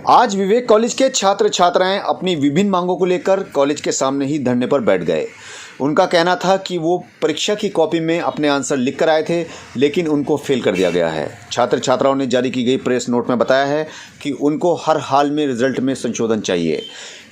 आज विवेक कॉलेज के छात्र छात्राएं अपनी विभिन्न मांगों को लेकर कॉलेज के सामने ही धरने पर बैठ गए। उनका कहना था कि वो परीक्षा की कॉपी में अपने आंसर लिख कर आए थे, लेकिन उनको फेल कर दिया गया है। छात्र छात्राओं ने जारी की गई प्रेस नोट में बताया है कि उनको हर हाल में रिजल्ट में संशोधन चाहिए।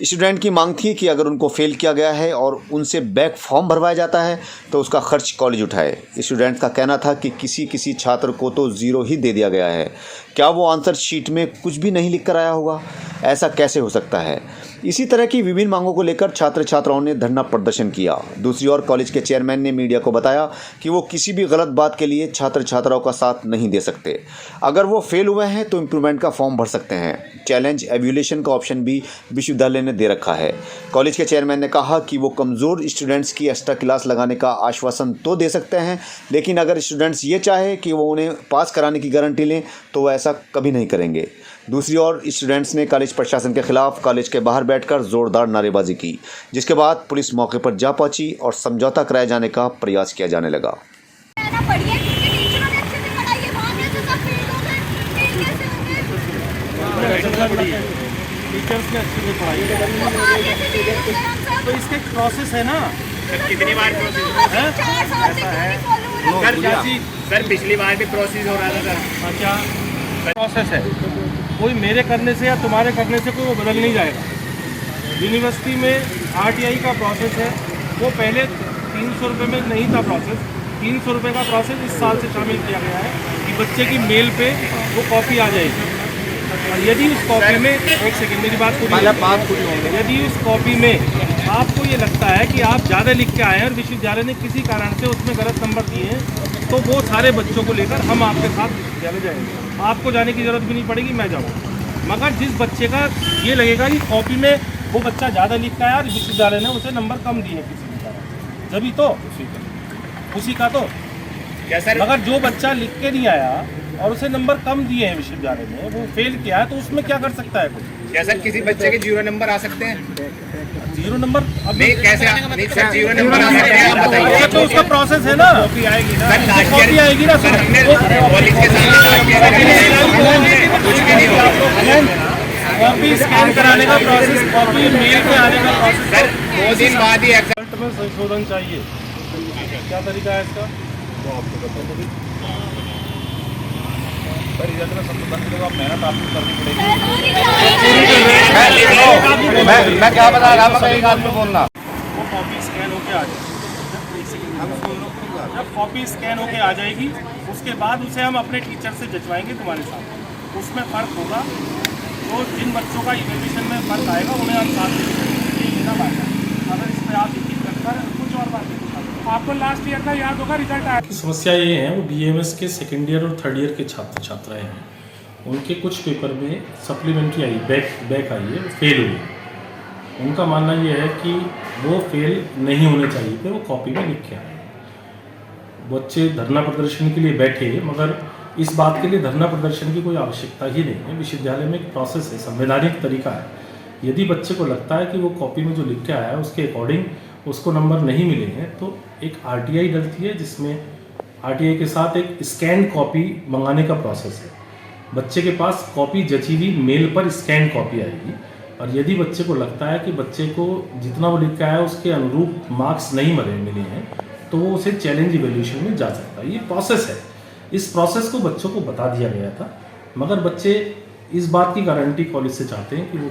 स्टूडेंट की मांग थी कि अगर उनको फेल किया गया है और उनसे बैक फॉर्म भरवाया जाता है तो उसका खर्च कॉलेज उठाए। स्टूडेंट का कहना था कि किसी छात्र को तो 0 ही दे दिया गया है। क्या वो आंसर शीट में कुछ भी नहीं लिख कर आया होगा? ऐसा कैसे हो सकता है? इसी तरह की विभिन्न मांगों को लेकर छात्र छात्राओं ने धरना प्रदर्शन किया। दूसरी ओर कॉलेज के चेयरमैन ने मीडिया को बताया कि वो किसी भी गलत बात के लिए छात्र छात्राओं का साथ नहीं दे सकते। अगर वो फेल हुए हैं तो इम्प्रूवमेंट का फॉर्म भर सकते हैं। चैलेंज एवल्यूएशन का ऑप्शन भी विश्वविद्यालय ने दे रखा है। कॉलेज के चेयरमैन ने कहा कि वो कमज़ोर स्टूडेंट्स की एक्स्ट्रा क्लास लगाने का आश्वासन तो दे सकते हैं, लेकिन अगर स्टूडेंट्स ये चाहे कि वो उन्हें पास कराने की गारंटी लें तो वो ऐसा कभी नहीं करेंगे। दूसरी ओर स्टूडेंट्स ने कॉलेज प्रशासन के खिलाफ कॉलेज के बाहर बैठकर जोरदार नारेबाजी की, जिसके बाद पुलिस मौके पर जा पहुंची और समझौता कराए जाने का प्रयास किया जाने लगा। टीचर्स ने अच्छे से पढ़ाई तो इसका एक प्रोसेस है ना। कितनी बार प्रोसेस है? सर पिछली बार भी प्रोसेस हो रहा था सर। अच्छा प्रोसेस है, कोई मेरे करने से या तुम्हारे करने से कोई वो बदल नहीं जाएगा। यूनिवर्सिटी में आरटीआई का प्रोसेस है, वो पहले 300 रुपये में नहीं था प्रोसेस। 300 रुपये का प्रोसेस इस साल से शामिल किया गया है कि बच्चे की मेल पे वो कॉपी आ जाएगी। और यदि उस कॉपी में, एक सेकेंड मेरी बात पूरी होगी, यदि उस कॉपी में आपको ये लगता है कि आप ज़्यादा लिख के आए हैं और विश्वविद्यालय ने किसी कारण से उसमें गलत नंबर दिए हैं, तो वो सारे बच्चों को लेकर हम आपके साथ विश्वविद्यालय जाएंगे। आपको जाने की ज़रूरत भी नहीं पड़ेगी, मैं जाऊँगा। मगर जिस बच्चे का ये लगेगा कि कॉपी में वो बच्चा ज़्यादा लिख के आया और विश्वविद्यालय ने उसे नंबर कम दिए किसी भी कारण, जभी तो उसी का तो। मगर जो बच्चा लिख के नहीं आया और उसे नंबर कम दिए हैं विश्वविद्यालय ने, वो फेल किया है, तो उसमें क्या कर सकता है कुछ? क्या सर किसी बच्चे के 0 नंबर आ सकते हैं? 0 नंबर अब नहीं, कैसे नहीं सर 0 नंबर आ सकते हैं? आप बताइए। तो उसका प्रोसेस है ना, कॉपी आएगी ना, कॉपी आएगी ना सर। कॉलेज के सामने कुछ भी नहीं होगा। कॉपी स्कैन कराने का प्रोसेस, कॉपी मेल पे आने का प्रोसेस सर 2 दिन बाद ही रिजल्ट में संशोधन चाहिए। क्या तरीका है इसका वो आपको बताओ। रिजल्ट में संशोधन के लिए आप मेहनत आपको करनी पड़ेगी। मैं क्या बता रहा हूँ, एक आदमी बोलना। वो कॉपी स्कैन होके आ जाएगी। जब कॉपी स्कैन होके आ जाएगी उसके बाद उसे हम अपने टीचर से जचवाएंगे तुम्हारे साथ। उसमें फ़र्क होगा, तो जिन बच्चों का इवैल्यूएशन में फ़र्क आएगा उन्हें हम साथ लेना पाएगा। अगर इस पर आप यकीन रखकर कुछ और बात आपको लास्ट ईयर का याद होगा रिजल्ट आया। समस्या ये है, वो डीएमएस के सेकेंड ईयर और थर्ड ईयर के छात्र छात्राएँ हैं, उनके कुछ पेपर में सप्लीमेंट्री आई, बैक आई है, फेल हुए। उनका मानना ये है कि वो फेल नहीं होने चाहिए थे, वो कॉपी में लिख के आए। बच्चे धरना प्रदर्शन के लिए बैठे, मगर इस बात के लिए धरना प्रदर्शन की कोई आवश्यकता ही नहीं है। विश्वविद्यालय में एक प्रोसेस है, संवैधानिक तरीका है। यदि बच्चे को लगता है कि वो कॉपी में जो लिख के आया है उसके अकॉर्डिंग उसको नंबर नहीं मिले हैं, तो एक आरटीआई डलती है, जिसमें आरटीआई के साथ एक स्कैन कॉपी मंगाने का प्रोसेस है। बच्चे के पास कॉपी जची हुई मेल पर स्कैन कॉपी आएगी, और यदि बच्चे को लगता है कि बच्चे को जितना वो लिख के आया उसके अनुरूप मार्क्स नहीं मिले हैं, तो वो उसे चैलेंज इवैल्यूएशन में जा सकता है। ये प्रोसेस है। इस प्रोसेस को बच्चों को बता दिया गया था, मगर बच्चे इस बात की गारंटी कॉलेज से चाहते हैं कि वो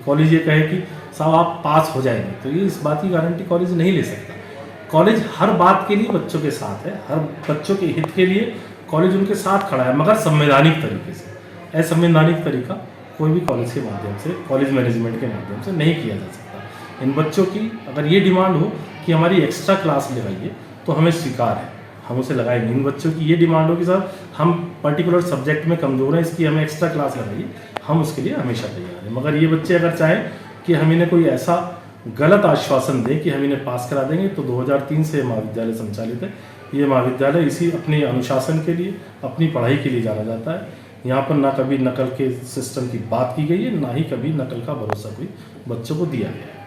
कॉलेज ये कहे कि साहब आप पास हो जाएंगे, तो ये इस बात की गारंटी कॉलेज नहीं ले सकता। कॉलेज हर बात के लिए बच्चों के साथ है, हर बच्चों के हित के लिए कॉलेज उनके साथ खड़ा है, मगर संवैधानिक तरीके से। असंवैधानिक तरीका कोई भी कॉलेज के माध्यम से, कॉलेज मैनेजमेंट के माध्यम से नहीं किया जा सकता। इन बच्चों की अगर ये डिमांड हो कि हमारी एक्स्ट्रा क्लास लगाइए, तो हमें स्वीकार है, हम उसे लगाएंगे। इन बच्चों की ये डिमांड हो कि सर हम पर्टिकुलर सब्जेक्ट में कमज़ोर हैं, इसकी हमें एक्स्ट्रा क्लास लगाइए, हम उसके लिए हमेशा तैयार हैं। मगर ये बच्चे अगर चाहें कि हम इन्हें कोई ऐसा गलत आश्वासन दें कि हम इन्हें पास करा देंगे, तो 2003 से महाविद्यालय संचालित है। ये महाविद्यालय इसी अपने अनुशासन के लिए, अपनी पढ़ाई के लिए जाना जाता है। यहाँ पर ना कभी नकल के सिस्टम की बात की गई है, ना ही कभी नकल का भरोसा कोई बच्चों को दिया गया है।